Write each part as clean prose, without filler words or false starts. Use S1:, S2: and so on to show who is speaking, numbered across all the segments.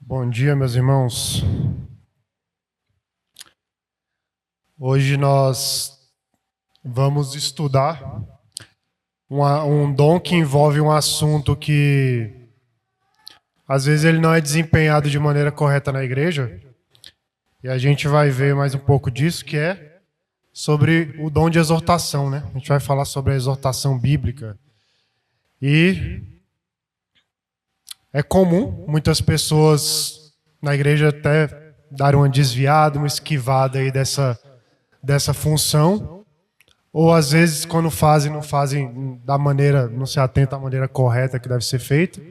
S1: Bom dia, meus irmãos. Hoje nós vamos estudar um dom que envolve um assunto que às vezes ele não é desempenhado de maneira correta na igreja. E a gente vai ver mais um pouco disso, que é sobre o dom de exortação, né? A gente vai falar sobre a exortação bíblica. E é comum muitas pessoas na igreja até darem uma desviada, uma esquivada aí dessa função, ou às vezes quando fazem, não fazem da maneira, não se atentam à maneira correta que deve ser feita.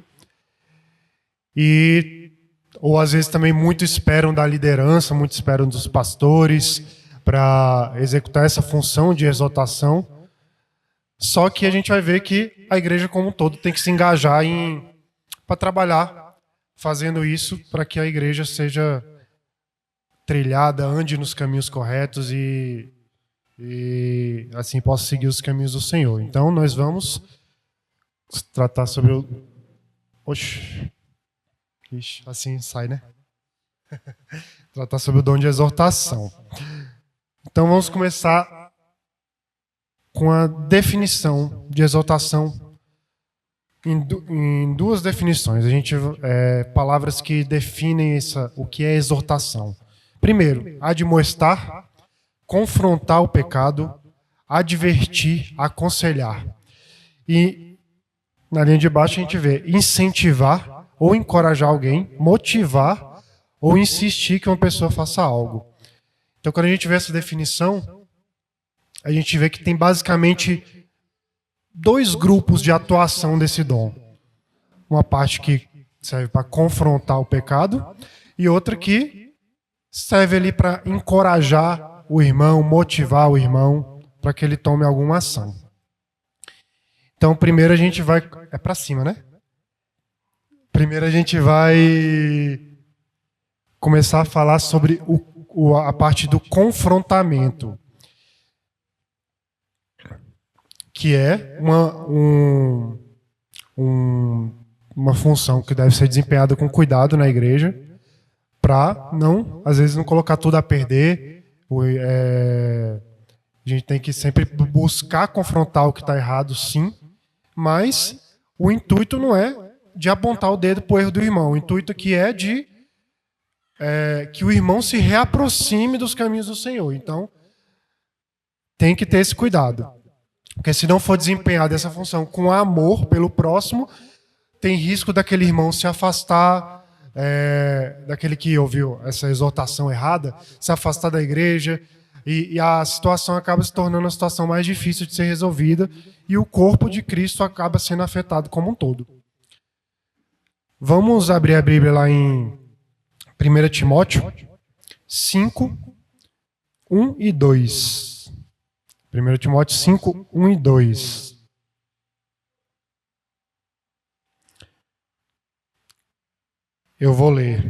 S1: Ou às vezes também muito esperam da liderança, muito esperam dos pastores para executar essa função de exortação. Só que a gente vai ver que a igreja como um todo tem que se engajar para trabalhar fazendo isso para que a igreja seja trilhada, ande nos caminhos corretos e assim possa seguir os caminhos do Senhor. Então nós vamos tratar sobre o... Oxi, assim sai, né? Tratar sobre o dom de exortação. Então vamos começar com a definição de exortação em duas definições. A gente palavras que definem o que é exortação. Primeiro, admoestar, confrontar o pecado, advertir, aconselhar. E na linha de baixo a gente vê incentivar ou encorajar alguém, motivar ou insistir que uma pessoa faça algo. Então, quando a gente vê essa definição, a gente vê que tem basicamente dois grupos de atuação desse dom. Uma parte que serve para confrontar o pecado e outra que serve ali para encorajar o irmão, motivar o irmão para que ele tome alguma ação. Então, primeiro a gente vai... É para cima, né? Primeiro a gente vai começar a falar sobre a parte do confrontamento, que é uma função que deve ser desempenhada com cuidado na igreja, para não, às vezes, não colocar tudo a perder. A gente tem que sempre buscar confrontar o que está errado, sim, mas o intuito não é de apontar o dedo para o erro do irmão. O intuito aqui é de que o irmão se reaproxime dos caminhos do Senhor. Então, tem que ter esse cuidado. Porque se não for desempenhada essa função com amor pelo próximo, tem risco daquele irmão se afastar, daquele que ouviu essa exortação errada, se afastar da igreja, e a situação acaba se tornando uma situação mais difícil de ser resolvida, e o corpo de Cristo acaba sendo afetado como um todo. Vamos abrir a Bíblia lá em 1 Timóteo 5, 1 e 2. 1 Timóteo 5, 1 e 2. Eu vou ler.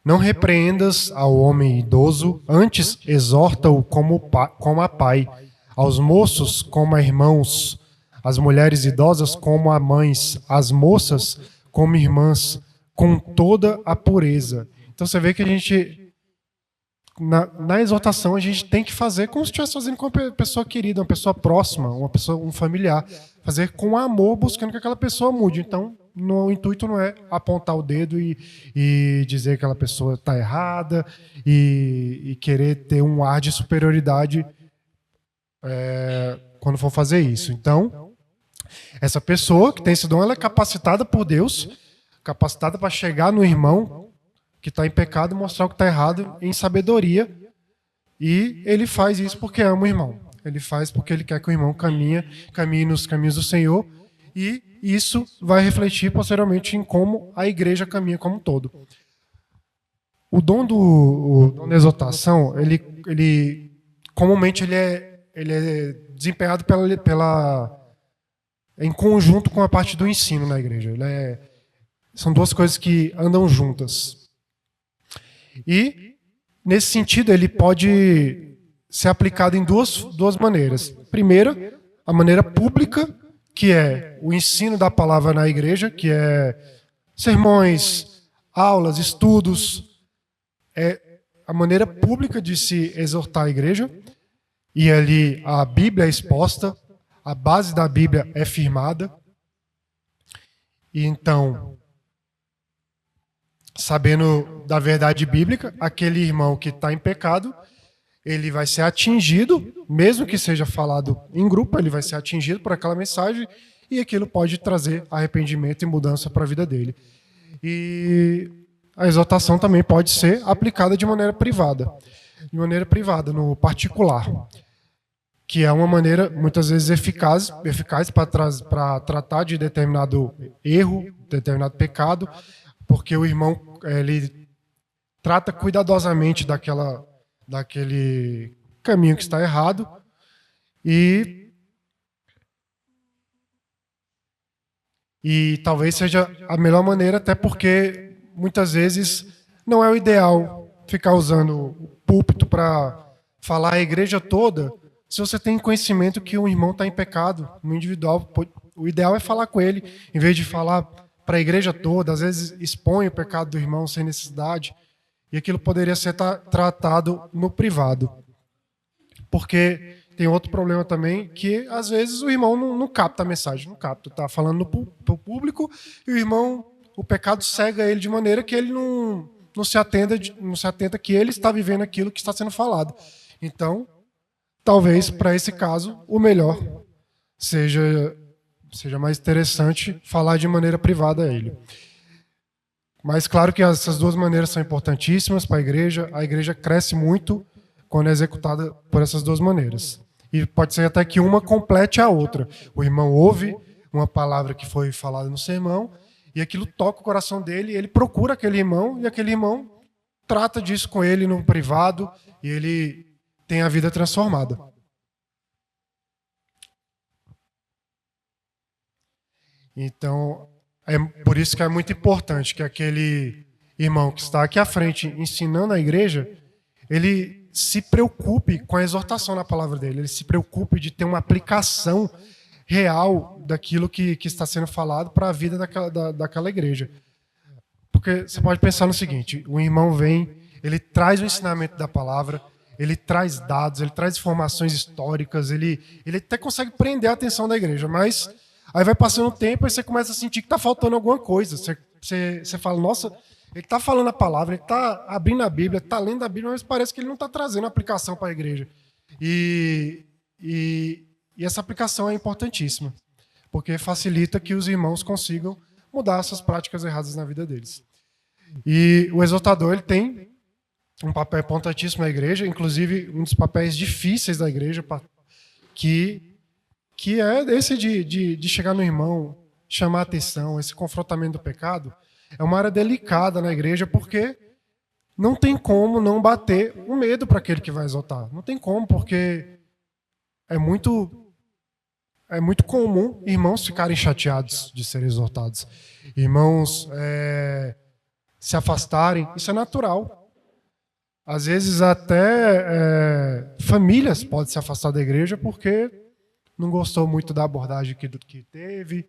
S1: Não repreendas ao homem idoso, antes exorta-o como a pai, aos moços como a irmãos, as mulheres idosas como a mães, as moças como irmãs, com toda a pureza. Então você vê que a gente, na exortação, a gente tem que fazer como se estivesse fazendo com uma pessoa querida, uma pessoa próxima, um familiar. Fazer com amor, buscando que aquela pessoa mude. Então, o intuito não é apontar o dedo e dizer que aquela pessoa está errada e querer ter um ar de superioridade quando for fazer isso. Então, essa pessoa que tem esse dom, ela é capacitada por Deus, capacitada para chegar no irmão que está em pecado e mostrar o que está errado em sabedoria. E ele faz isso porque ama o irmão. Ele faz porque ele quer que o irmão caminhe nos caminhos do Senhor. E isso vai refletir posteriormente em como a igreja caminha como um todo. O dom da exortação, ele comumente ele é desempenhado em conjunto com a parte do ensino na igreja. São duas coisas que andam juntas. E, nesse sentido, ele pode ser aplicado em duas maneiras. Primeira, a maneira pública, que é o ensino da palavra na igreja, que é sermões, aulas, estudos, é a maneira pública de se exortar a igreja, e ali a Bíblia é exposta, a base da Bíblia é firmada, e então, sabendo da verdade bíblica, aquele irmão que está em pecado, ele vai ser atingido, mesmo que seja falado em grupo, ele vai ser atingido por aquela mensagem, e aquilo pode trazer arrependimento e mudança para a vida dele. E a exortação também pode ser aplicada de maneira privada, no particular, que é uma maneira muitas vezes eficaz para tratar de determinado erro, determinado pecado, porque o irmão ele trata cuidadosamente daquele caminho que está errado e talvez seja a melhor maneira, até porque muitas vezes não é o ideal ficar usando o púlpito para falar a igreja toda, se você tem conhecimento que um irmão está em pecado, no individual. O ideal é falar com ele, em vez de falar para a igreja toda, às vezes expõe o pecado do irmão sem necessidade, e aquilo poderia ser tratado no privado. Porque tem outro problema também, que às vezes o irmão não capta a mensagem, não capta, está falando para o público, e o irmão, o pecado cega ele de maneira que ele não se atenta que ele está vivendo aquilo que está sendo falado. Então, talvez, para esse caso, o melhor seja mais interessante falar de maneira privada a ele. Mas claro que essas duas maneiras são importantíssimas para a igreja. A igreja cresce muito quando é executada por essas duas maneiras. E pode ser até que uma complete a outra. O irmão ouve uma palavra que foi falada no sermão e aquilo toca o coração dele, e ele procura aquele irmão e aquele irmão trata disso com ele no privado e ele tem a vida transformada. Então, é por isso que é muito importante que aquele irmão que está aqui à frente ensinando a igreja, ele se preocupe com a exortação na palavra dele, ele se preocupe de ter uma aplicação real daquilo que está sendo falado para a vida daquela igreja. Porque você pode pensar no seguinte, o irmão vem, ele traz o ensinamento da palavra, ele traz dados, ele traz informações históricas, ele até consegue prender a atenção da igreja, mas aí vai passando o tempo e você começa a sentir que está faltando alguma coisa. Você fala, nossa, ele está falando a palavra, ele está abrindo a Bíblia, está lendo a Bíblia, mas parece que ele não está trazendo aplicação para a igreja. E essa aplicação é importantíssima, porque facilita que os irmãos consigam mudar essas práticas erradas na vida deles. E o exortador ele tem um papel importantíssimo na igreja, inclusive um dos papéis difíceis da igreja, que é esse de chegar no irmão, chamar a atenção, esse confrontamento do pecado. É uma área delicada na igreja, porque não tem como não bater o medo para aquele que vai exortar. Não tem como, porque é muito comum irmãos ficarem chateados de serem exortados. Irmãos se afastarem, isso é natural. Às vezes até famílias podem se afastar da igreja porque não gostou muito da abordagem que teve,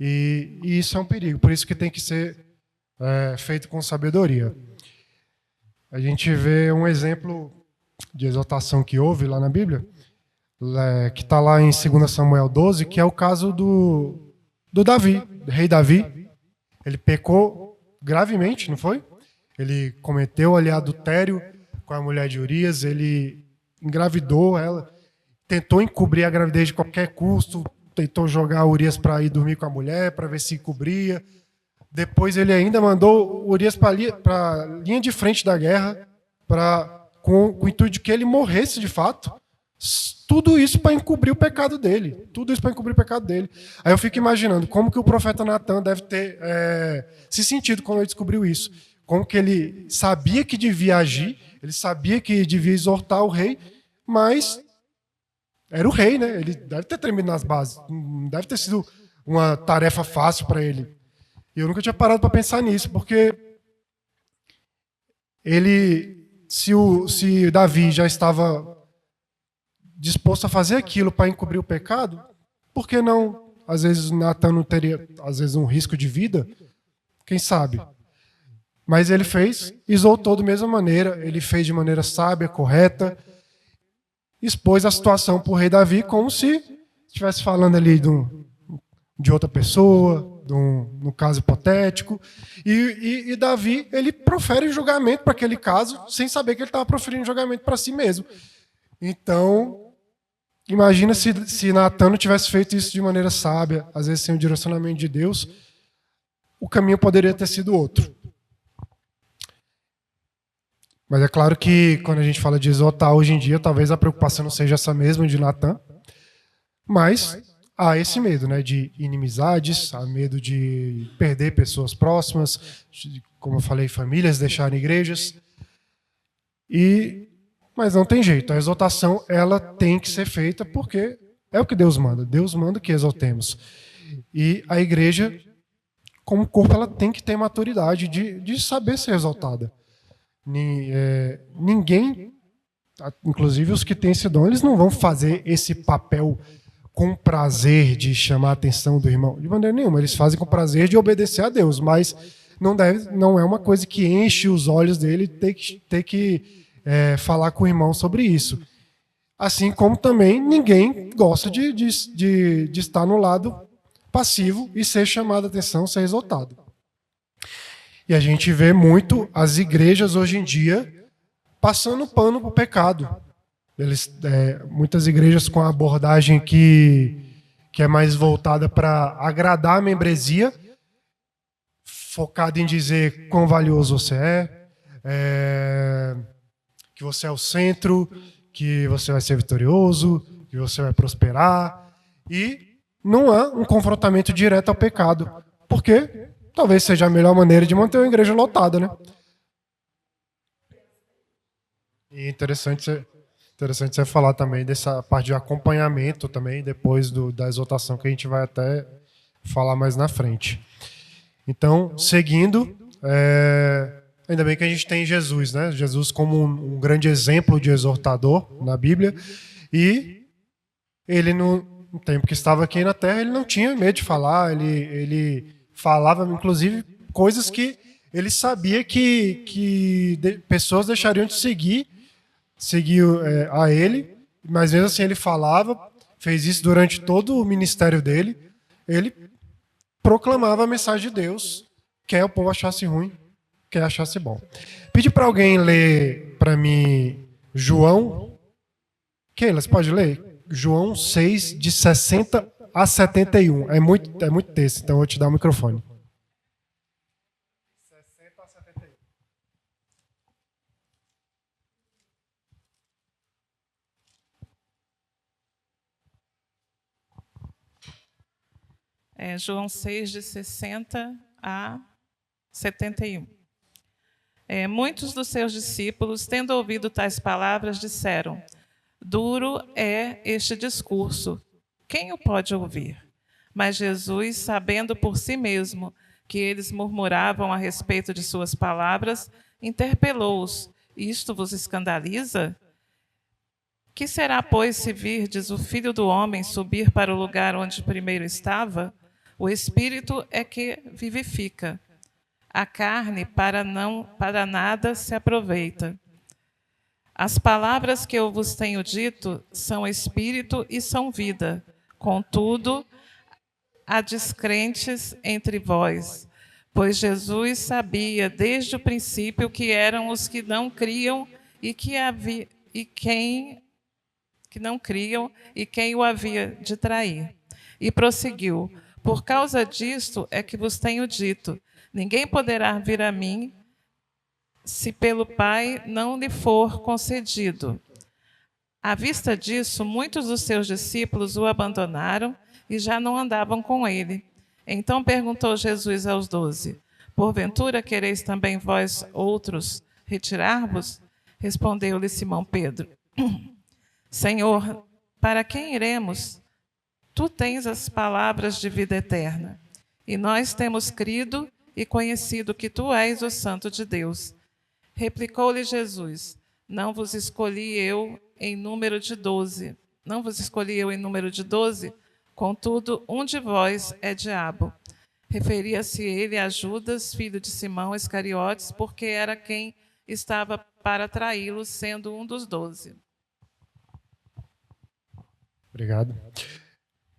S1: e isso é um perigo. Por isso que tem que ser feito com sabedoria. A gente vê um exemplo de exortação que houve lá na Bíblia, que está lá em 2 Samuel 12, que é o caso do Davi, do rei Davi. Ele pecou gravemente, não foi? Ele cometeu ali adultério com a mulher de Urias, ele engravidou ela, tentou encobrir a gravidez de qualquer custo, tentou jogar Urias para ir dormir com a mulher, para ver se cobria. Depois ele ainda mandou Urias para a linha de frente da guerra, com o intuito de que ele morresse de fato. Tudo isso para encobrir o pecado dele. Aí eu fico imaginando como que o profeta Natan deve ter se sentido quando ele descobriu isso. Como que ele sabia que devia agir, ele sabia que devia exortar o rei, mas era o rei, né? Ele deve ter tremido nas bases. Não deve ter sido uma tarefa fácil para ele. E eu nunca tinha parado para pensar nisso, porque se Davi já estava disposto a fazer aquilo para encobrir o pecado, por que não? Às vezes Natan não teria, às vezes, um risco de vida Quem sabe? Mas ele fez, exaltou da mesma maneira, ele fez de maneira sábia, correta, expôs a situação para o rei Davi como se estivesse falando ali de outra pessoa, no caso hipotético. E Davi, ele profere julgamento para aquele caso, sem saber que ele estava proferindo julgamento para si mesmo. Então, imagina se Natan não tivesse feito isso de maneira sábia, às vezes sem o direcionamento de Deus, o caminho poderia ter sido outro. Mas é claro que quando a gente fala de exaltar hoje em dia, talvez a preocupação não seja essa mesma de Natan, mas há esse medo, né, de inimizades, há medo de perder pessoas próximas, como eu falei, famílias deixarem igrejas. Mas não tem jeito, a exaltação ela tem que ser feita porque é o que Deus manda. Deus manda que exaltemos. E a igreja, como corpo, ela tem que ter maturidade de saber ser exaltada. Ninguém, inclusive os que têm esse dom, eles não vão fazer esse papel com prazer de chamar a atenção do irmão. De maneira nenhuma, eles fazem com prazer de obedecer a Deus, mas não é uma coisa que enche os olhos dele ter que falar com o irmão sobre isso. Assim como também ninguém gosta de estar no lado passivo e ser chamado a atenção, ser exaltado. E a gente vê muito as igrejas hoje em dia passando pano para o pecado. Muitas igrejas com a abordagem que é mais voltada para agradar a membresia, focada em dizer quão valioso você que você é o centro, que você vai ser vitorioso, que você vai prosperar. E não há um confrontamento direto ao pecado, porque talvez seja a melhor maneira de manter uma igreja lotada, né? E interessante você falar também dessa parte de acompanhamento também, depois da exaltação, que a gente vai até falar mais na frente. Então, seguindo, ainda bem que a gente tem Jesus, né? Jesus como um grande exemplo de exortador na Bíblia. E ele, no tempo que estava aqui na Terra, ele não tinha medo de falar, ele falava, inclusive, coisas que ele sabia que pessoas deixariam de seguir a ele, mas mesmo assim ele falava, fez isso durante todo o ministério dele, ele proclamava a mensagem de Deus, quer o povo achasse ruim, quer achasse bom. Pedi para alguém ler para mim João, Keila, você pode ler? João 6, de 60 a 71. É muito texto, então eu vou te dar o microfone. 60 a 71.
S2: João 6, de 60 a 71. Muitos dos seus discípulos, tendo ouvido tais palavras, disseram: duro é este discurso, quem o pode ouvir? Mas Jesus, sabendo por si mesmo que eles murmuravam a respeito de suas palavras, interpelou-os: isto vos escandaliza? Que será, pois, se virdes o Filho do Homem subir para o lugar onde primeiro estava? O Espírito é que vivifica. A carne para nada se aproveita. As palavras que eu vos tenho dito são espírito e são vida. Contudo, há descrentes entre vós, pois Jesus sabia desde o princípio que eram os que não criam quem o havia de trair. E prosseguiu: por causa disto é que vos tenho dito, ninguém poderá vir a mim se pelo Pai não lhe for concedido. À vista disso, muitos dos seus discípulos o abandonaram e já não andavam com ele. Então perguntou Jesus aos 12: porventura quereis também vós outros retirar-vos? Respondeu-lhe Simão Pedro: Senhor, para quem iremos? Tu tens as palavras de vida eterna, e nós temos crido e conhecido que tu és o Santo de Deus. Replicou-lhe Jesus: não vos escolhi eu em número de 12. Contudo, um de vós é diabo. Referia-se ele a Judas, filho de Simão Iscariotes, porque era quem estava para traí-lo, sendo um dos 12.
S1: Obrigado.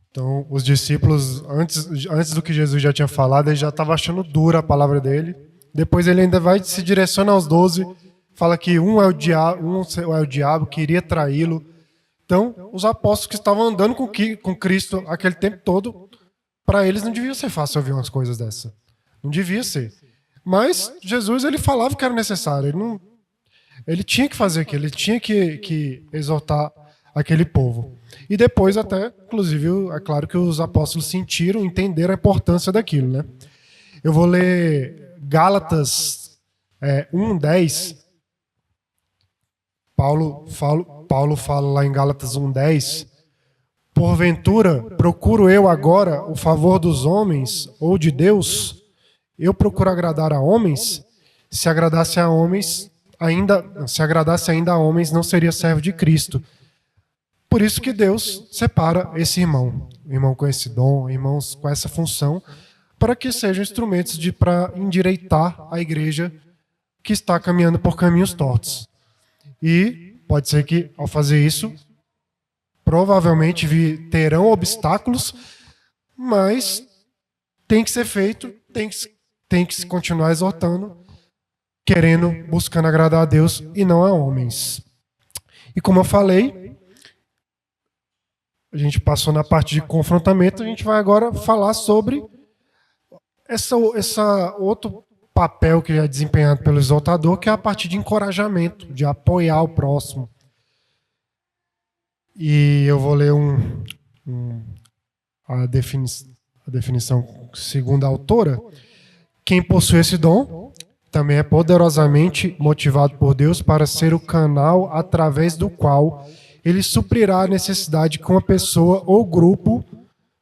S1: Então, os discípulos, antes do que Jesus já tinha falado, ele já estava achando dura a palavra dele. Depois ele ainda vai se direciona aos 12, fala que um é o diabo, que iria traí-lo. Então, os apóstolos que estavam andando com Cristo aquele tempo todo, para eles não devia ser fácil ouvir umas coisas dessa. Não devia ser. Mas Jesus, ele falava que era necessário. Ele tinha que fazer aquilo, ele tinha que exortar aquele povo. E depois até, inclusive, é claro que os apóstolos sentiram, entenderam a importância daquilo, né? Eu vou ler Gálatas 1:10. Paulo fala lá em Gálatas 1:10: porventura, procuro eu agora o favor dos homens ou de Deus? Eu procuro agradar a homens? Se agradasse ainda a homens, não seria servo de Cristo. Por isso que Deus separa esse irmão com esse dom, irmãos com essa função, para que sejam instrumentos para endireitar a igreja que está caminhando por caminhos tortos. E pode ser que, ao fazer isso, provavelmente terão obstáculos, mas tem que ser feito, tem que se continuar exortando, buscando agradar a Deus e não a homens. E como eu falei, a gente passou na parte de confrontamento, a gente vai agora falar sobre essa outro papel que é desempenhado pelo exortador, que é a parte de encorajamento, de apoiar o próximo. E eu vou ler a definição segundo a autora. Quem possui esse dom também é poderosamente motivado por Deus para ser o canal através do qual ele suprirá a necessidade que uma pessoa ou grupo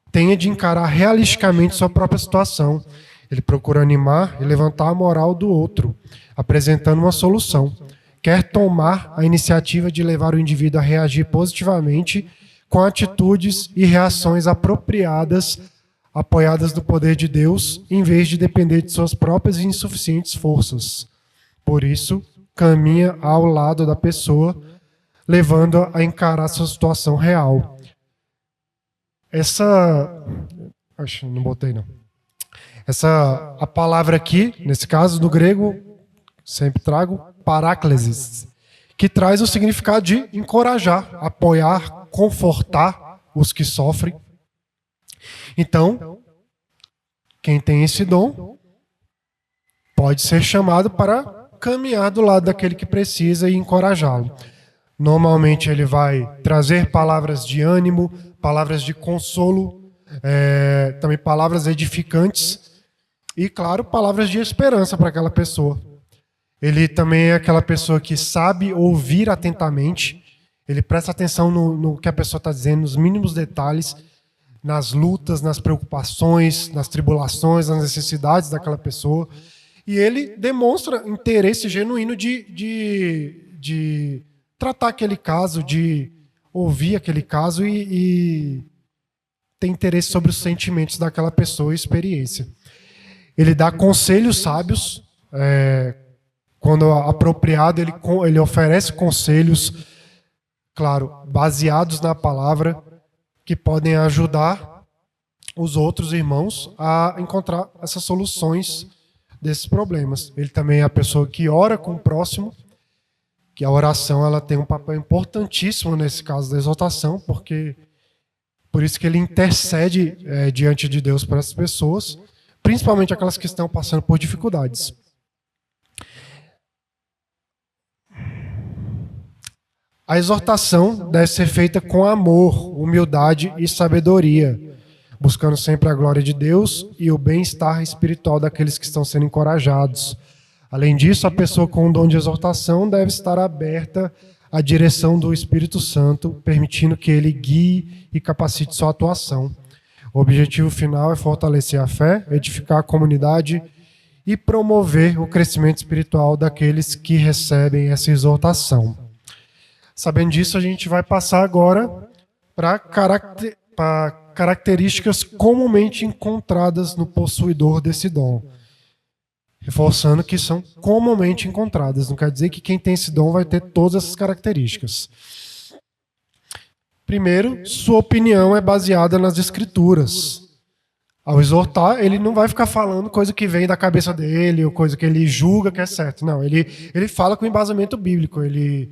S1: tenha de encarar realisticamente sua própria situação. Ele procura animar e levantar a moral do outro, apresentando uma solução. Quer tomar a iniciativa de levar o indivíduo a reagir positivamente com atitudes e reações apropriadas, apoiadas do poder de Deus, em vez de depender de suas próprias e insuficientes forças. Por isso, caminha ao lado da pessoa, levando-a a encarar sua situação real. A palavra aqui, nesse caso, do grego, sempre trago, paráclesis, que traz o significado de encorajar, apoiar, confortar os que sofrem. Então, quem tem esse dom pode ser chamado para caminhar do lado daquele que precisa e encorajá-lo. Normalmente ele vai trazer palavras de ânimo, palavras de consolo, também palavras edificantes e, claro, palavras de esperança para aquela pessoa. Ele também é aquela pessoa que sabe ouvir atentamente, ele presta atenção no que a pessoa está dizendo, nos mínimos detalhes, nas lutas, nas preocupações, nas tribulações, nas necessidades daquela pessoa. E ele demonstra interesse genuíno de tratar aquele caso, de ouvir aquele caso e ter interesse sobre os sentimentos daquela pessoa e experiência. Ele dá conselhos sábios, quando apropriado, ele oferece conselhos, claro, baseados na palavra, que podem ajudar os outros irmãos a encontrar essas soluções desses problemas. Ele também é a pessoa que ora com o próximo, que a oração ela tem um papel importantíssimo nesse caso da exortação, por isso que ele intercede diante de Deus para essas pessoas, principalmente aquelas que estão passando por dificuldades. A exortação deve ser feita com amor, humildade e sabedoria, buscando sempre a glória de Deus e o bem-estar espiritual daqueles que estão sendo encorajados. Além disso, a pessoa com o dom de exortação deve estar aberta à direção do Espírito Santo, permitindo que ele guie e capacite sua atuação. O objetivo final é fortalecer a fé, edificar a comunidade e promover o crescimento espiritual daqueles que recebem essa exortação. Sabendo disso, a gente vai passar agora para características comumente encontradas no possuidor desse dom. Reforçando que são comumente encontradas. Não quer dizer que quem tem esse dom vai ter todas essas características. Primeiro, sua opinião é baseada nas Escrituras. Ao exortar, ele não vai ficar falando coisa que vem da cabeça dele ou coisa que ele julga que é certo. Não, ele fala com embasamento bíblico. Ele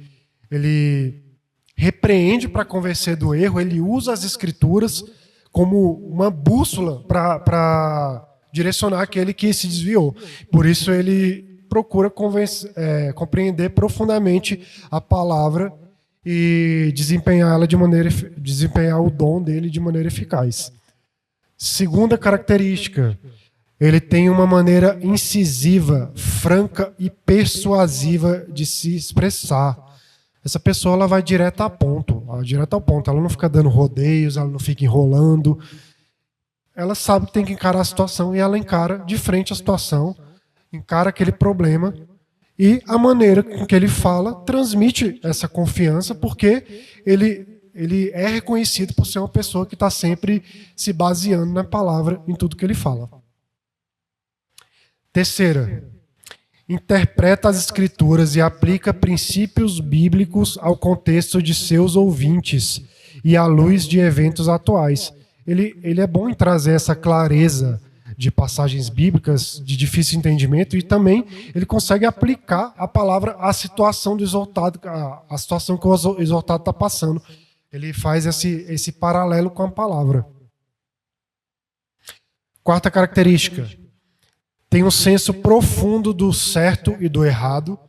S1: repreende para convencer do erro. Ele usa as Escrituras como uma bússola para direcionar aquele que se desviou. Por isso ele procura compreender profundamente a palavra e desempenhar o dom dele de maneira eficaz. Segunda característica, ele tem uma maneira incisiva, franca e persuasiva de se expressar. Essa pessoa ela vai direto ao ponto. Ela não fica dando rodeios, ela não fica enrolando. Ela sabe que tem que encarar a situação e ela encara de frente a situação, encara aquele problema e a maneira com que ele fala transmite essa confiança porque ele é reconhecido por ser uma pessoa que está sempre se baseando na palavra em tudo que ele fala. Terceira, interpreta as Escrituras e aplica princípios bíblicos ao contexto de seus ouvintes e à luz de eventos atuais. Ele é bom em trazer essa clareza de passagens bíblicas de difícil entendimento e também ele consegue aplicar a palavra à situação do exortado, à situação que o exortado está passando. Ele faz esse paralelo com a palavra. Quarta característica. Tem um senso profundo do certo e do errado,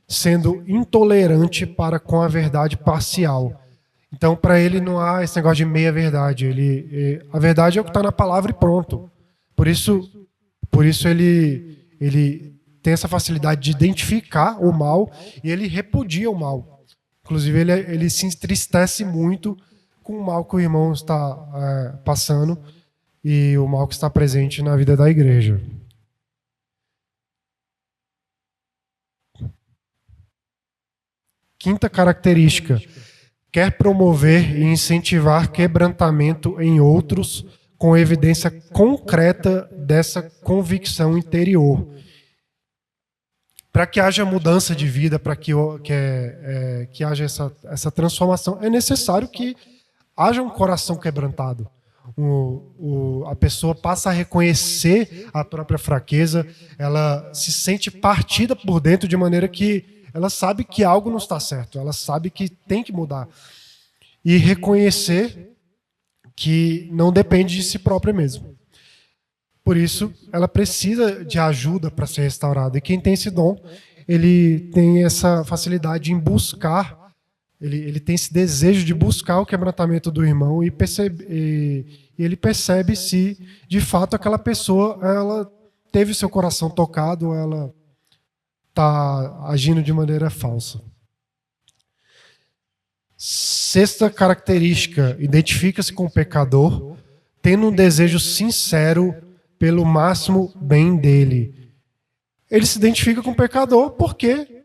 S1: sendo intolerante para com a verdade parcial. Então, para ele não há esse negócio de meia-verdade. A verdade é o que está na palavra e pronto. Por isso ele tem essa facilidade de identificar o mal e ele repudia o mal. Inclusive, ele se entristece muito com o mal que o irmão está passando e o mal que está presente na vida da igreja. Quinta característica. Quer promover e incentivar quebrantamento em outros com evidência concreta dessa convicção interior. Para que haja mudança de vida, para que haja essa transformação, é necessário que haja um coração quebrantado. A pessoa passa a reconhecer a própria fraqueza, ela se sente partida por dentro de maneira que ela sabe que algo não está certo, ela sabe que tem que mudar. E reconhecer que não depende de si própria mesmo. Por isso, ela precisa de ajuda para ser restaurada. E quem tem esse dom, ele tem essa facilidade em buscar, ele tem esse desejo de buscar o quebrantamento do irmão e ele percebe se, de fato, aquela pessoa ela teve seu coração tocado, ela está agindo de maneira falsa. Sexta característica, identifica-se com o pecador, tendo um desejo sincero pelo máximo bem dele. Ele se identifica com o pecador porque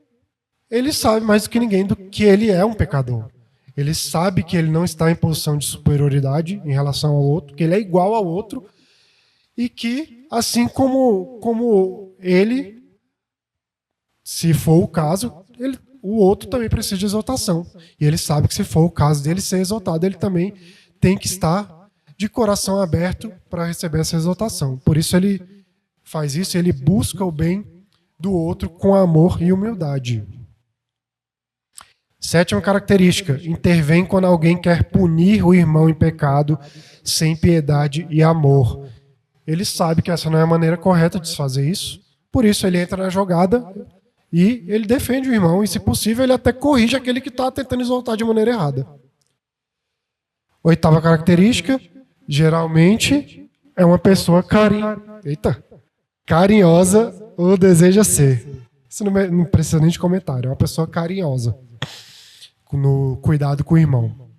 S1: ele sabe mais do que ninguém do que ele é um pecador. Ele sabe que ele não está em posição de superioridade em relação ao outro, que ele é igual ao outro e que, assim como ele, se for o caso, o outro também precisa de exaltação. E ele sabe que se for o caso dele ser exaltado, ele também tem que estar de coração aberto para receber essa exaltação. Por isso ele faz isso, ele busca o bem do outro com amor e humildade. Sétima característica, intervém quando alguém quer punir o irmão em pecado sem piedade e amor. Ele sabe que essa não é a maneira correta de se fazer isso, por isso ele entra na jogada e ele defende o irmão e, se possível, ele até corrige aquele que está tentando exaltar de maneira errada. Oitava característica, geralmente é uma pessoa carinhosa ou deseja ser. Isso não precisa nem de comentário, é uma pessoa carinhosa no cuidado com o irmão.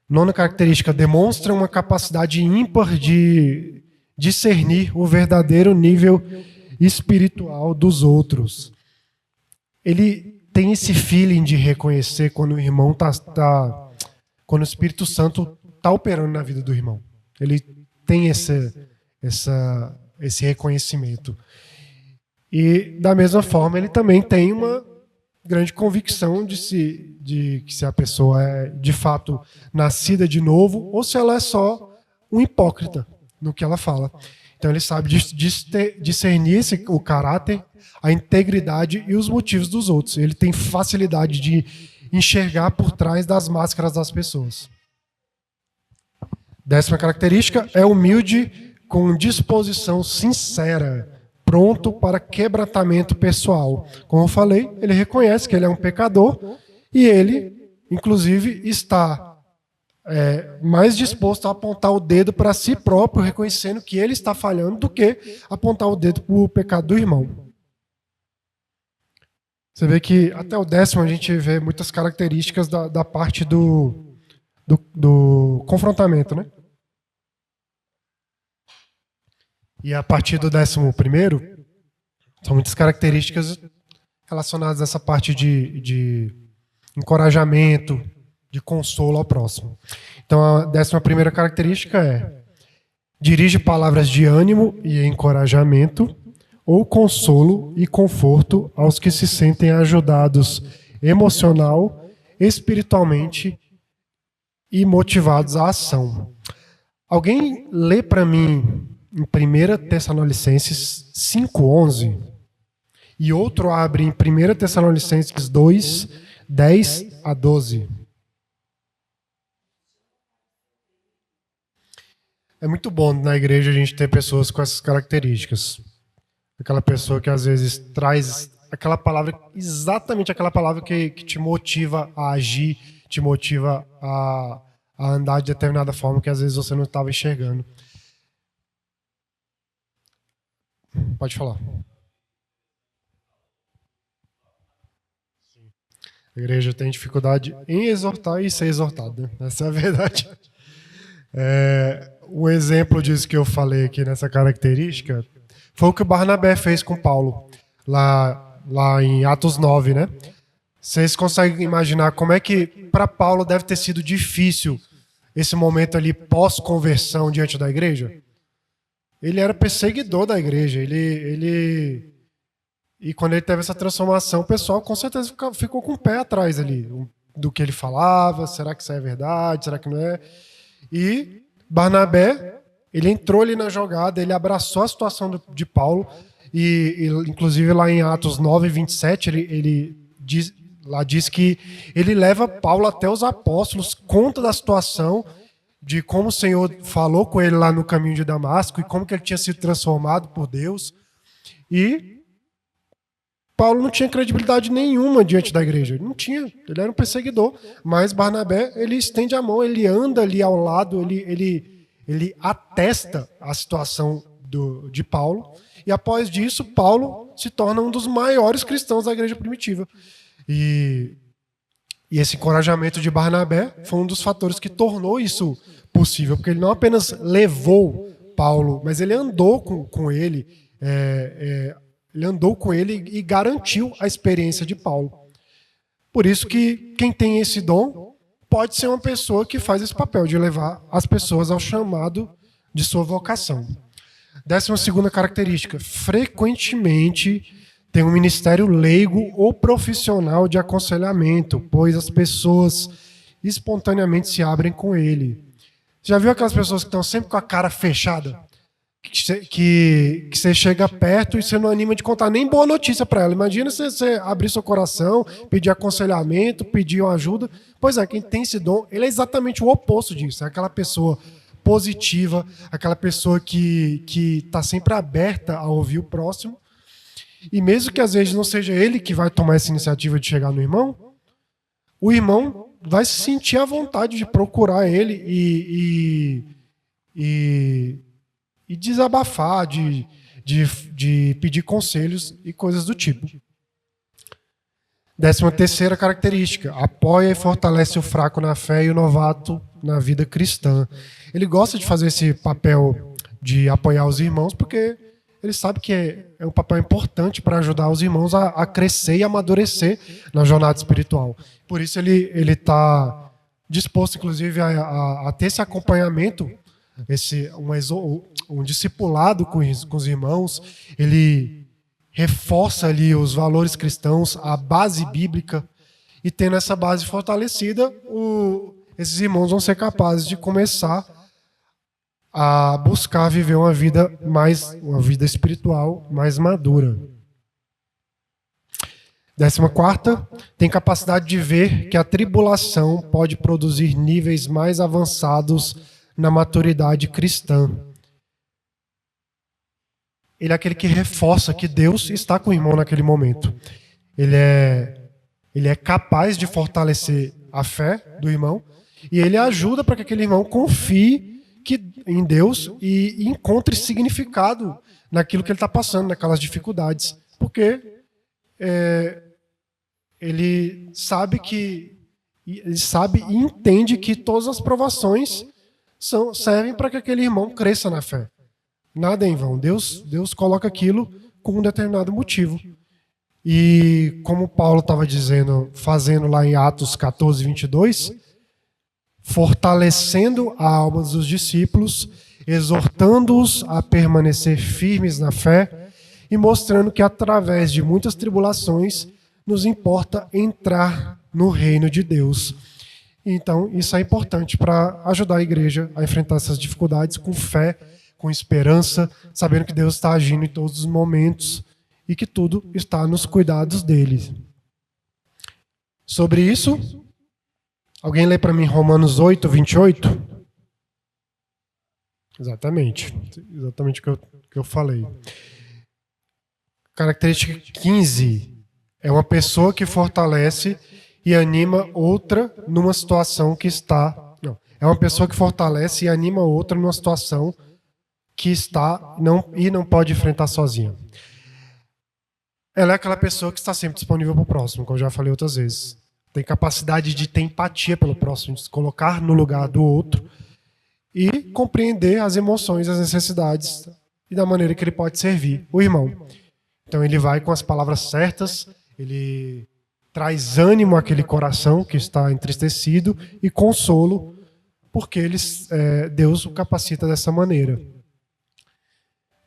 S1: Nona característica, demonstra uma capacidade ímpar de discernir o verdadeiro nível espiritual dos outros. Ele tem esse feeling de reconhecer quando o irmão quando o Espírito Santo está operando na vida do irmão. Ele tem esse reconhecimento. E, da mesma forma, ele também tem uma grande convicção de que se a pessoa é, de fato, nascida de novo ou se ela é só um hipócrita no que ela fala. Então, ele sabe discernir o caráter, a integridade e os motivos dos outros. Ele tem facilidade de enxergar por trás das máscaras das pessoas. 10ª característica é humilde, com disposição sincera, pronto para quebrantamento pessoal. Como eu falei, ele reconhece que ele é um pecador e ele, inclusive, está mais disposto a apontar o dedo para si próprio, reconhecendo que ele está falhando, do que apontar o dedo para o pecado do irmão. Você vê que até o 10º a gente vê muitas características da parte do confrontamento, né? E a partir do 11º, são muitas características relacionadas a essa parte de encorajamento, de consolo ao próximo. Então, a 11ª característica é: dirige palavras de ânimo e encorajamento, ou consolo e conforto aos que se sentem ajudados emocional, espiritualmente e motivados à ação. Alguém lê para mim em 1 Tessalonicenses 5:11 e outro abre em 1 Tessalonicenses 2, 10 a 12. É muito bom na igreja a gente ter pessoas com essas características. Aquela pessoa que às vezes traz aquela palavra, exatamente aquela palavra que te motiva a agir, te motiva a andar de determinada forma que às vezes você não estava enxergando. Pode falar. A igreja tem dificuldade em exortar e ser exortada, né? Essa é a verdade. Um exemplo disso que eu falei aqui nessa característica foi o que o Barnabé fez com Paulo, lá em Atos 9, né? Vocês conseguem imaginar como é que para Paulo deve ter sido difícil esse momento ali pós-conversão diante da igreja? Ele era perseguidor da igreja. E quando ele teve essa transformação, o pessoal com certeza ficou com o pé atrás ali do que ele falava. Será que isso é verdade? Será que não é? E Barnabé, ele entrou ali na jogada, ele abraçou a situação de Paulo. E inclusive lá em Atos 9, 27, ele diz que ele leva Paulo até os apóstolos, conta da situação, de como o Senhor falou com ele lá no caminho de Damasco e como que ele tinha sido transformado por Deus. E Paulo não tinha credibilidade nenhuma diante da igreja. Ele não tinha, ele era um perseguidor. Mas Barnabé, ele estende a mão, ele anda ali ao lado, ele atesta a situação de Paulo. E após disso, Paulo se torna um dos maiores cristãos da igreja primitiva. E esse encorajamento de Barnabé foi um dos fatores que tornou isso possível, porque ele não apenas levou Paulo, mas ele andou com ele, ele andou com ele e garantiu a experiência de Paulo. Por isso que quem tem esse dom pode ser uma pessoa que faz esse papel de levar as pessoas ao chamado de sua vocação. 12ª característica: frequentemente tem um ministério leigo ou profissional de aconselhamento, pois as pessoas espontaneamente se abrem com ele. Já viu aquelas pessoas que estão sempre com a cara fechada? Que você chega perto e você não anima de contar nem boa notícia para ela. Imagina você abrir seu coração, pedir aconselhamento, pedir uma ajuda. Pois é, quem tem esse dom, ele é exatamente o oposto disso. É aquela pessoa positiva, aquela pessoa que está sempre aberta a ouvir o próximo. E mesmo que às vezes não seja ele que vai tomar essa iniciativa de chegar no irmão, o irmão vai se sentir à vontade de procurar ele e desabafar, de pedir conselhos e coisas do tipo. 13ª característica: apoia e fortalece o fraco na fé e o novato na vida cristã. Ele gosta de fazer esse papel de apoiar os irmãos porque ele sabe que é um papel importante para ajudar os irmãos a crescer e amadurecer na jornada espiritual. Por isso ele está disposto, inclusive, a ter esse acompanhamento, um discipulado com os irmãos, ele reforça ali os valores cristãos, a base bíblica, e tendo essa base fortalecida, esses irmãos vão ser capazes de começar a buscar viver uma vida espiritual mais madura. 14ª, tem capacidade de ver que a tribulação pode produzir níveis mais avançados na maturidade cristã. Ele é aquele que reforça que Deus está com o irmão naquele momento. Ele é capaz de fortalecer a fé do irmão e ele ajuda para que aquele irmão confie em Deus e encontre significado naquilo que ele está passando, naquelas dificuldades. Porque ele sabe e entende que todas as provações servem para que aquele irmão cresça na fé. Nada é em vão. Deus coloca aquilo com um determinado motivo. E como Paulo estava fazendo lá em Atos 14, 22, fortalecendo a alma dos discípulos, exortando-os a permanecer firmes na fé e mostrando que através de muitas tribulações nos importa entrar no reino de Deus. Então, isso é importante para ajudar a igreja a enfrentar essas dificuldades com fé, com esperança, sabendo que Deus está agindo em todos os momentos e que tudo está nos cuidados dele. Sobre isso, alguém lê para mim Romanos 8, 28? Exatamente o que eu falei. Característica 15 é uma pessoa que fortalece e anima outra numa situação que está... Não, é uma pessoa que fortalece e anima outra numa situação que está e não pode enfrentar sozinha. Ela é aquela pessoa que está sempre disponível para o próximo, como eu já falei outras vezes. Tem capacidade de ter empatia pelo próximo, de se colocar no lugar do outro e compreender as emoções, as necessidades e da maneira que ele pode servir o irmão. Então ele vai com as palavras certas, ele traz ânimo àquele coração que está entristecido e consolo, porque Deus o capacita dessa maneira.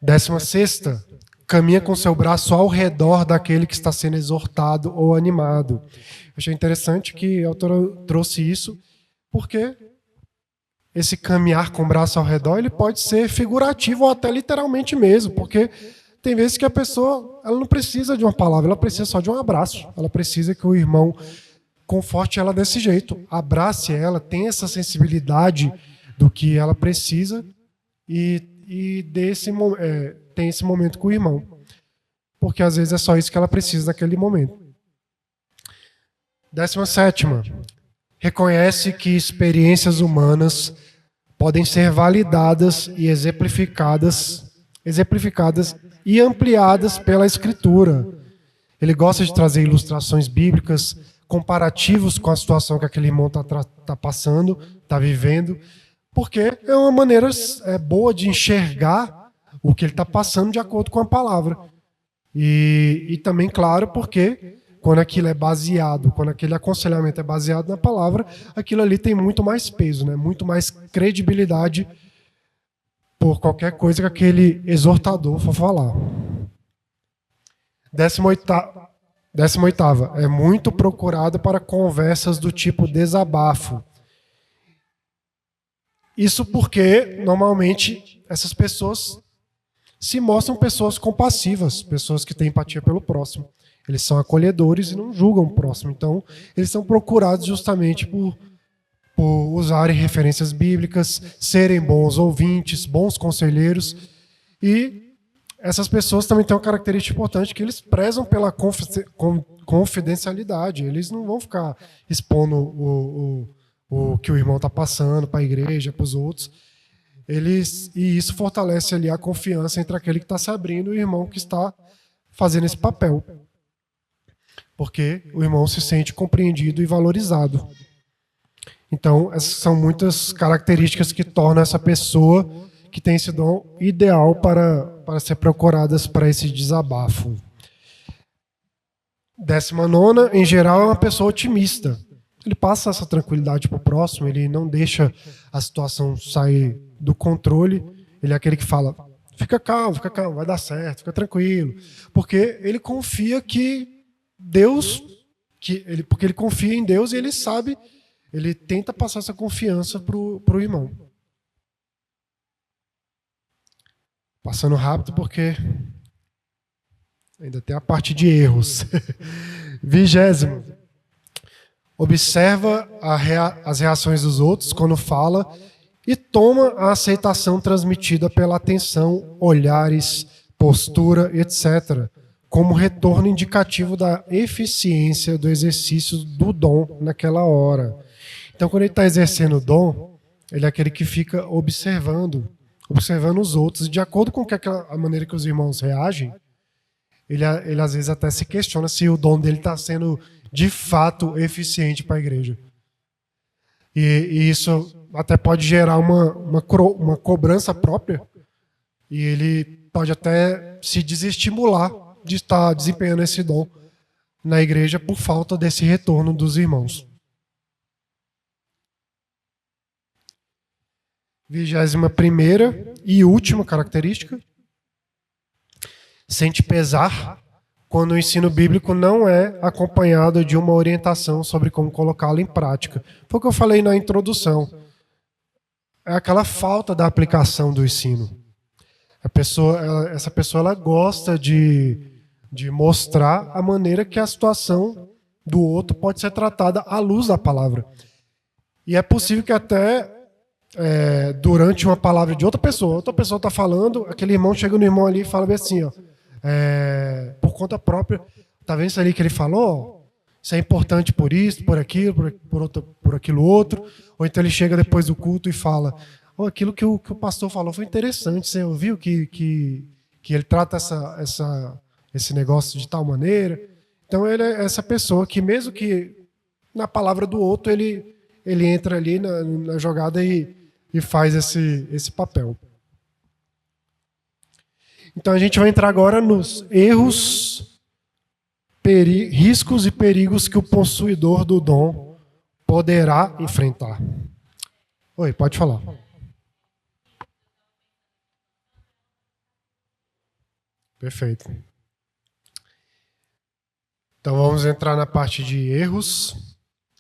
S1: 16ª, caminha com seu braço ao redor daquele que está sendo exortado ou animado. Eu achei interessante que o autor trouxe isso, porque esse caminhar com o braço ao redor ele pode ser figurativo ou até literalmente mesmo, porque tem vezes que a pessoa ela não precisa de uma palavra, ela precisa só de um abraço. Ela precisa que o irmão conforte ela desse jeito, abrace ela, tenha essa sensibilidade do que ela precisa e tem esse momento com o irmão. Porque às vezes é só isso que ela precisa naquele momento. 17ª, reconhece que experiências humanas podem ser validadas e exemplificadas e ampliadas pela Escritura. Ele gosta de trazer ilustrações bíblicas, comparativos com a situação que aquele irmão está passando, está vivendo, porque é uma maneira boa de enxergar o que ele está passando de acordo com a palavra. E também, claro, porque quando aquilo é baseado, quando aquele aconselhamento é baseado na palavra, aquilo ali tem muito mais peso, né? Muito mais credibilidade por qualquer coisa que aquele exortador for falar. 18ª, é muito procurado para conversas do tipo desabafo. Isso porque, normalmente, essas pessoas se mostram pessoas compassivas, pessoas que têm empatia pelo próximo. Eles são acolhedores e não julgam o próximo. Então, eles são procurados justamente por usarem referências bíblicas, serem bons ouvintes, bons conselheiros. E essas pessoas também têm uma característica importante, que eles prezam pela confidencialidade. Eles não vão ficar expondo o que o irmão está passando para a igreja, para os outros. E isso fortalece ali a confiança entre aquele que está se abrindo e o irmão que está fazendo esse papel. Porque o irmão se sente compreendido e valorizado. Então, essas são muitas características que tornam essa pessoa que tem esse dom ideal para ser procuradas para esse desabafo. 19ª, em geral, é uma pessoa otimista. Ele passa essa tranquilidade para o próximo, ele não deixa a situação sair do controle. Ele é aquele que fala, fica calmo, vai dar certo, fica tranquilo. Porque ele confia que Deus, porque ele confia em Deus e ele sabe, ele tenta passar essa confiança para o irmão. Passando rápido porque ainda tem a parte de erros. 20º. Observa as reações dos outros quando fala e toma a aceitação transmitida pela atenção, olhares, postura, etc., como retorno indicativo da eficiência do exercício do dom naquela hora. Então, quando ele está exercendo o dom, ele é aquele que fica observando os outros, e de acordo com a maneira que os irmãos reagem, ele às vezes até se questiona se o dom dele está sendo de fato eficiente para a igreja. E isso até pode gerar uma cobrança própria, e ele pode até se desestimular de estar desempenhando esse dom na igreja por falta desse retorno dos irmãos. 21ª e última característica: sente pesar quando o ensino bíblico não é acompanhado de uma orientação sobre como colocá-lo em prática. Foi o que eu falei na introdução. É aquela falta da aplicação do ensino. Essa pessoa ela gosta de mostrar a maneira que a situação do outro pode ser tratada à luz da palavra. E é possível que até durante uma palavra de outra pessoa está falando, aquele irmão chega no irmão ali e fala bem assim, ó, por conta própria, tá vendo isso ali que ele falou? Isso é importante por isso, por aquilo, por aquilo outro. Ou então ele chega depois do culto e fala, aquilo que o pastor falou foi interessante, você ouviu que ele trata esse negócio de tal maneira. Então ele é essa pessoa que, mesmo que na palavra do outro, ele entra ali na jogada e faz esse papel. Então a gente vai entrar agora nos erros, riscos e perigos que o possuidor do dom poderá enfrentar. Oi, pode falar. Perfeito. Então vamos entrar na parte de erros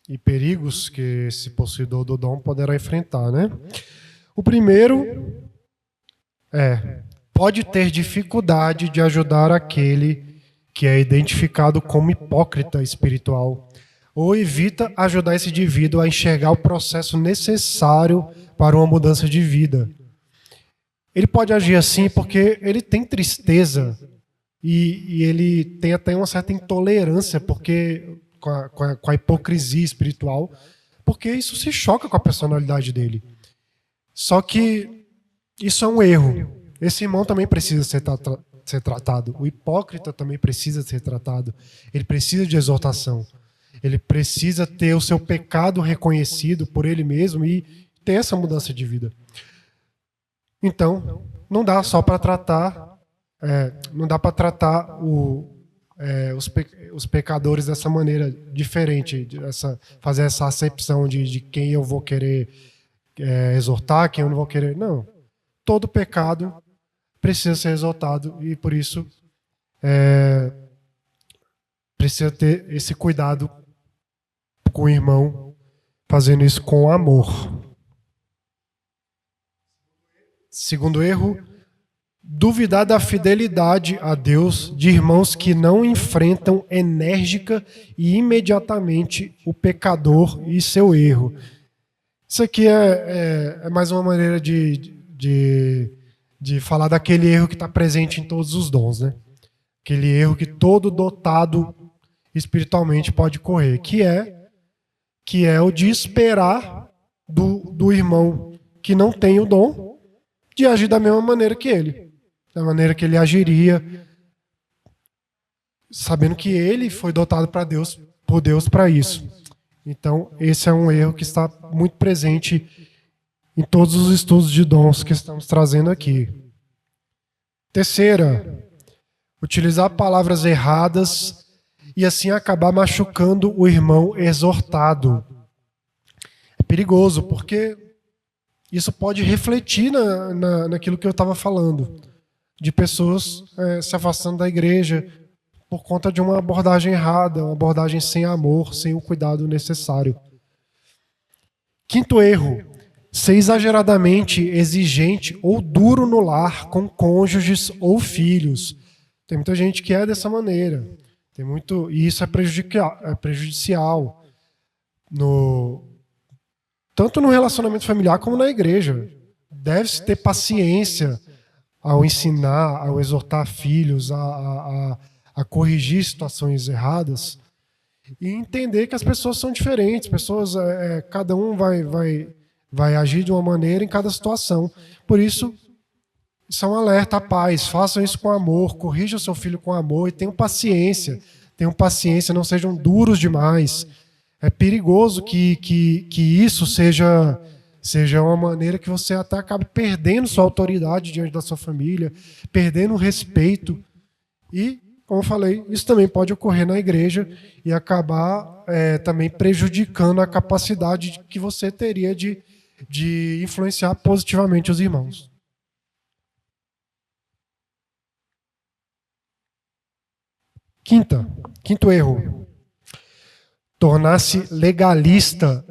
S1: e perigos que esse possuidor do dom poderá enfrentar, né? O primeiro pode ter dificuldade de ajudar aquele que é identificado como hipócrita espiritual, ou evita ajudar esse indivíduo a enxergar o processo necessário para uma mudança de vida. Ele pode agir assim porque ele tem tristeza e ele tem até uma certa intolerância com a hipocrisia espiritual, porque isso se choca com a personalidade dele. Só que isso é um erro. Esse irmão também precisa ser tratado. O hipócrita também precisa ser tratado. Ele precisa de exortação. Ele precisa ter o seu pecado reconhecido por ele mesmo e ter essa mudança de vida. Então, não dá só para tratar, os pecadores dessa maneira diferente, fazer essa acepção de quem eu vou querer exortar, quem eu não vou querer. Não. Todo pecado precisa ser exaltado e, por isso, precisa ter esse cuidado com o irmão, fazendo isso com amor. Segundo erro, duvidar da fidelidade a Deus de irmãos que não enfrentam enérgica e imediatamente o pecador e seu erro. Isso aqui é mais uma maneira de falar daquele erro que está presente em todos os dons, né? Aquele erro que todo dotado espiritualmente pode correr, que é o de esperar do irmão que não tem o dom de agir da mesma maneira que ele, da maneira que ele agiria, sabendo que ele foi dotado por Deus para isso. Então, esse é um erro que está muito presente em todos os estudos de dons que estamos trazendo aqui. Terceira, utilizar palavras erradas e assim acabar machucando o irmão exortado. perigoso, porque isso pode refletir naquilo que eu estava falando, de pessoas se afastando da igreja por conta de uma abordagem errada, uma abordagem sem amor, sem o cuidado necessário. Quinto erro: ser exageradamente exigente ou duro no lar com cônjuges ou filhos. Tem muita gente que é dessa maneira. E isso é prejudicial tanto no relacionamento familiar como na igreja. Deve-se ter paciência ao ensinar, ao exortar filhos, a corrigir situações erradas e entender que as pessoas são diferentes. Cada um vai agir de uma maneira em cada situação. Por isso, isso é um alerta à paz. Façam isso com amor, corrijam seu filho com amor e tenham paciência. Não sejam duros demais. É perigoso que isso seja uma maneira que você até acabe perdendo sua autoridade diante da sua família, perdendo o respeito. E, como eu falei, isso também pode ocorrer na igreja e acabar também prejudicando a capacidade que você teria de influenciar positivamente os irmãos. Quinto erro: tornar-se legalista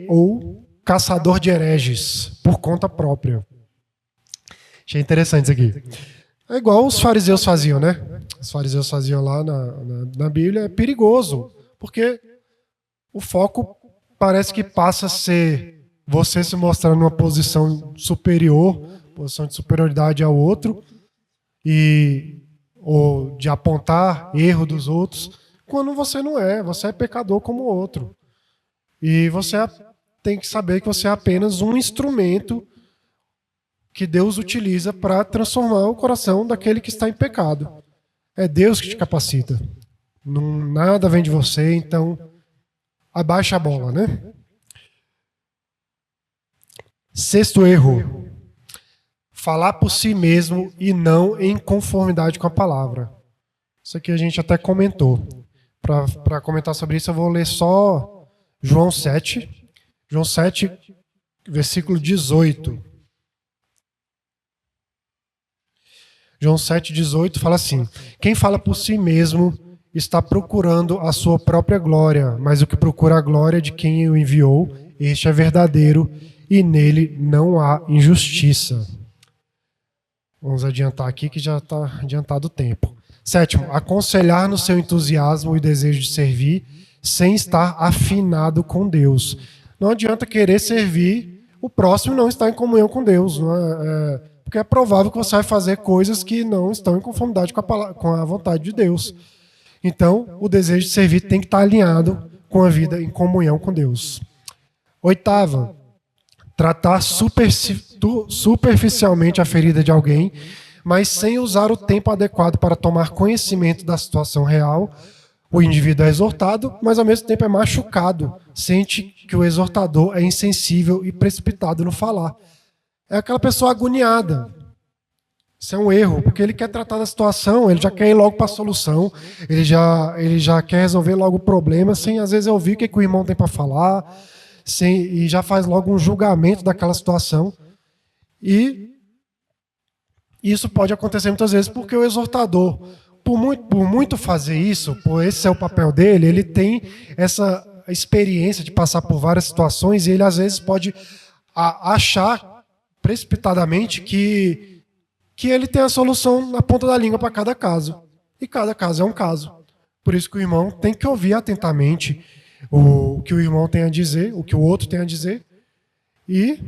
S1: ou caçador de hereges por conta própria. Achei interessante isso aqui. É igual os fariseus faziam, né? Os fariseus faziam lá na Bíblia. É perigoso, porque o foco parece que passa a ser você se mostrar numa posição superior, posição de superioridade ao outro, ou de apontar erro dos outros, quando você não é. Você é pecador como o outro. E você tem que saber que você é apenas um instrumento que Deus utiliza para transformar o coração daquele que está em pecado. É Deus que te capacita. Nada vem de você, então abaixa a bola, né? Sexto erro: falar por si mesmo e não em conformidade com a palavra. Isso aqui a gente até comentou. Para comentar sobre isso, eu vou ler só João 7. João 7, versículo 18. João 7,18 fala assim: quem fala por si mesmo está procurando a sua própria glória, mas o que procura a glória de quem o enviou, este é verdadeiro, e nele não há injustiça. Vamos adiantar aqui que já está adiantado o tempo. Sétimo: aconselhar no seu entusiasmo e desejo de servir, sem estar afinado com Deus. Não adianta querer servir o próximo e não estar em comunhão com Deus. Porque é provável que você vai fazer coisas que não estão em conformidade com a vontade de Deus. Então, o desejo de servir tem que estar alinhado com a vida em comunhão com Deus. Oitava: tratar superficialmente a ferida de alguém, mas sem usar o tempo adequado para tomar conhecimento da situação real. O indivíduo é exortado, mas ao mesmo tempo é machucado. Sente que o exortador é insensível e precipitado no falar. É aquela pessoa agoniada. Isso é um erro, porque ele quer tratar da situação, ele já quer ir logo para a solução, ele já quer resolver logo o problema, sem às vezes ouvir o que o irmão tem para falar, e já faz logo um julgamento daquela situação. E isso pode acontecer muitas vezes porque o exortador, por muito fazer isso, por esse ser o papel dele, ele tem essa experiência de passar por várias situações e ele às vezes pode achar precipitadamente que ele tem a solução na ponta da língua para cada caso. E cada caso é um caso. Por isso que o irmão tem que ouvir atentamente o que o irmão tem a dizer, o que o outro tem a dizer. E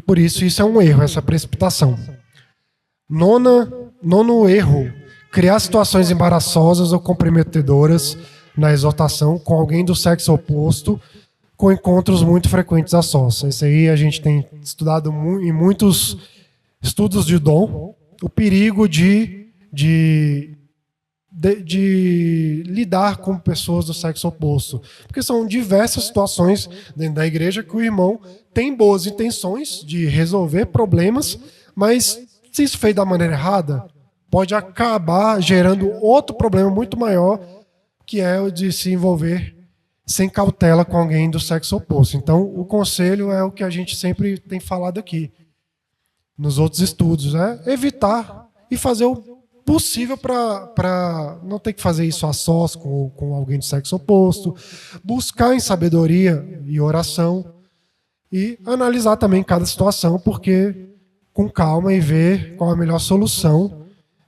S1: por isso é um erro, essa precipitação. Nono erro: criar situações embaraçosas ou comprometedoras na exortação com alguém do sexo oposto, com encontros muito frequentes a sós. Isso aí a gente tem estudado em muitos estudos de dom, o perigo de lidar com pessoas do sexo oposto. Porque são diversas situações dentro da igreja que o irmão tem boas intenções de resolver problemas, mas se isso feito da maneira errada, pode acabar gerando outro problema muito maior, que é o de se envolver sem cautela com alguém do sexo oposto. Então, o conselho é o que a gente sempre tem falado aqui, nos outros estudos, é evitar e fazer o possível para não ter que fazer isso a sós com alguém do sexo oposto, buscar em sabedoria e oração e analisar também cada situação, porque com calma e ver qual a melhor solução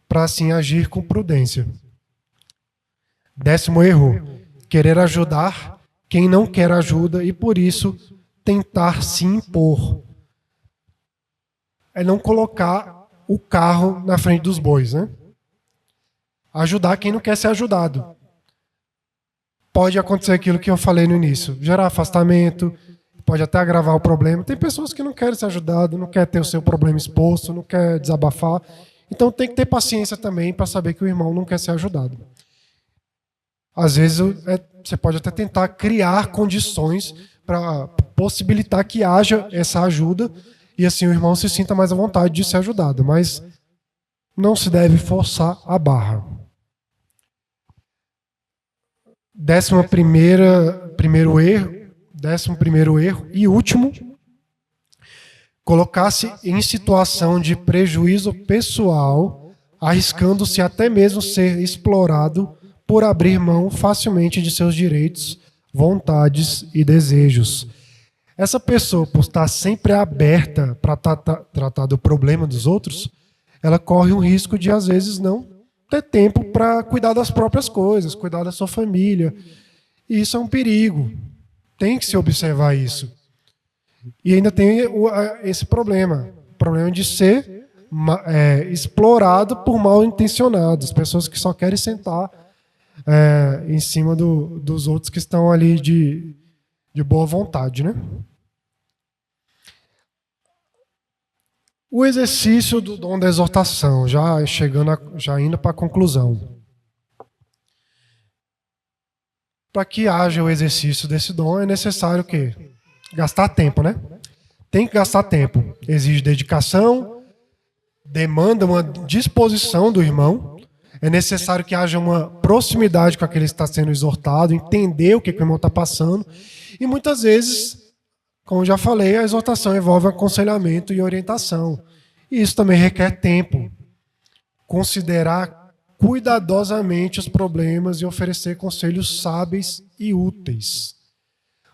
S1: para assim agir com prudência. 10º erro: querer ajudar quem não quer ajuda e, por isso, tentar se impor. É não colocar o carro na frente dos bois, né? Ajudar quem não quer ser ajudado. Pode acontecer aquilo que eu falei no início, gerar afastamento, pode até agravar o problema. Tem pessoas que não querem ser ajudadas, não querem ter o seu problema exposto, não querem desabafar. Então tem que ter paciência também para saber que o irmão não quer ser ajudado. Às vezes você pode até tentar criar condições para possibilitar que haja essa ajuda e assim o irmão se sinta mais à vontade de ser ajudado, mas não se deve forçar a barra. 11º erro e último: colocar-se em situação de prejuízo pessoal, arriscando-se até mesmo ser explorado por abrir mão facilmente de seus direitos, vontades e desejos. Essa pessoa, por estar sempre aberta para tratar do problema dos outros, ela corre um risco de, às vezes, não ter tempo para cuidar das próprias coisas, cuidar da sua família. E isso é um perigo. Tem que se observar isso. E ainda tem esse problema. O problema de ser explorado por mal intencionados. Pessoas que só querem sentar em cima dos outros que estão ali de boa vontade, né? O exercício do dom da exortação, já indo para a conclusão. Para que haja o exercício desse dom, é necessário o quê? Gastar tempo, né? Tem que gastar tempo. Exige dedicação, demanda uma disposição do irmão. É necessário que haja uma proximidade com aquele que está sendo exortado, entender o que o irmão está passando. E muitas vezes, como já falei, a exortação envolve aconselhamento e orientação. E isso também requer tempo. Considerar cuidadosamente os problemas e oferecer conselhos sábeis e úteis.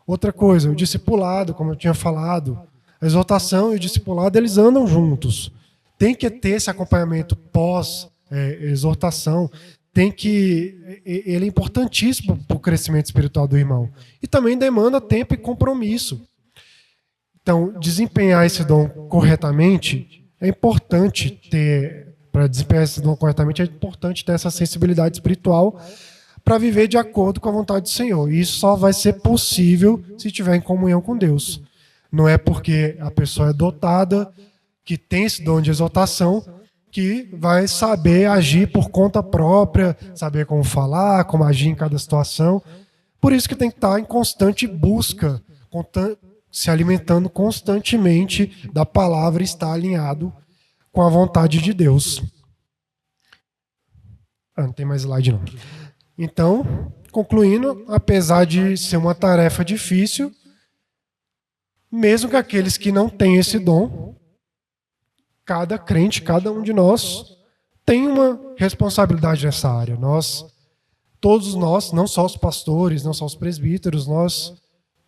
S1: Outra coisa, o discipulado, como eu tinha falado, a exortação e o discipulado, eles andam juntos. Tem que ter esse acompanhamento pós-exortação. Ele é importantíssimo para o crescimento espiritual do irmão. E também demanda tempo e compromisso. Então, desempenhar esse dom corretamente é importante ter. Para desempenhar esse dom corretamente, é importante ter essa sensibilidade espiritual para viver de acordo com a vontade do Senhor. E isso só vai ser possível se estiver em comunhão com Deus. Não é porque a pessoa é dotada, que tem esse dom de exortação, que vai saber agir por conta própria, saber como falar, como agir em cada situação. Por isso que tem que estar em constante busca, se alimentando constantemente da palavra e estar alinhado com a vontade de Deus. Não tem mais slide não. Então, concluindo, apesar de ser uma tarefa difícil, mesmo que aqueles que não têm esse dom, cada crente, cada um de nós, tem uma responsabilidade nessa área. Todos nós, não só os pastores, não só os presbíteros, nós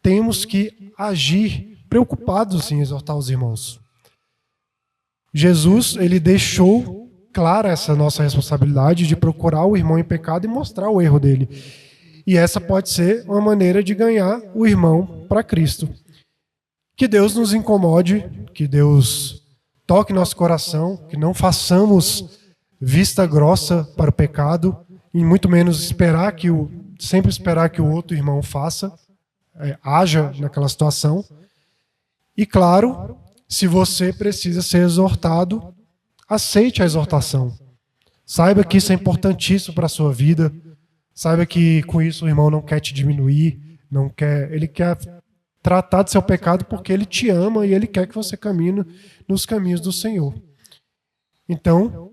S1: temos que agir preocupados em exortar os irmãos. Jesus, ele deixou clara essa nossa responsabilidade de procurar o irmão em pecado e mostrar o erro dele. E essa pode ser uma maneira de ganhar o irmão para Cristo. Que Deus nos incomode, que Deus toque nosso coração, que não façamos vista grossa para o pecado e muito menos sempre esperar que o outro irmão haja naquela situação. E claro, se você precisa ser exortado, aceite a exortação. Saiba que isso é importantíssimo para a sua vida. Saiba que com isso o irmão não quer te diminuir, ele quer tratar do seu pecado porque ele te ama e ele quer que você caminhe nos caminhos do Senhor. Então,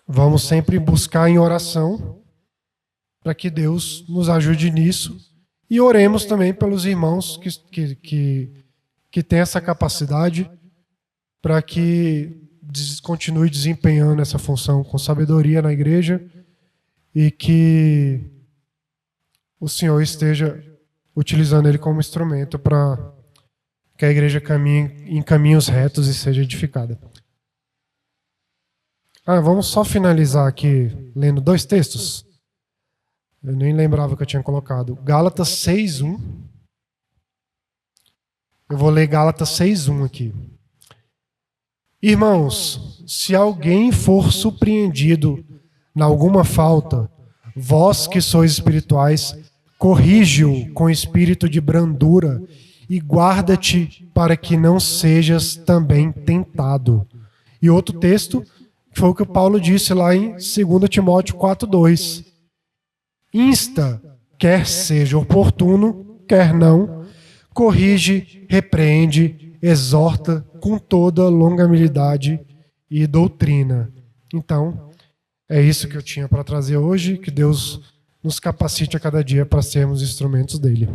S1: vamos sempre buscar em oração para que Deus nos ajude nisso. E oremos também pelos irmãos que têm essa capacidade, para que continue desempenhando essa função com sabedoria na igreja e que o Senhor esteja utilizando ele como instrumento para que a igreja caminhe em caminhos retos e seja edificada. Vamos só finalizar aqui lendo 2 textos. Eu nem lembrava que eu tinha colocado. Gálatas 6:1. Eu vou ler Gálatas 6:1 aqui. Irmãos, se alguém for surpreendido em alguma falta, vós que sois espirituais, corrige-o com espírito de brandura e guarda-te para que não sejas também tentado. E outro texto foi o que o Paulo disse lá em 2 Timóteo 4:2. Insta, quer seja oportuno, quer não, corrige, repreende, exorta com toda longanimidade e doutrina. Então, é isso que eu tinha para trazer hoje. Que Deus nos capacite a cada dia para sermos instrumentos dele.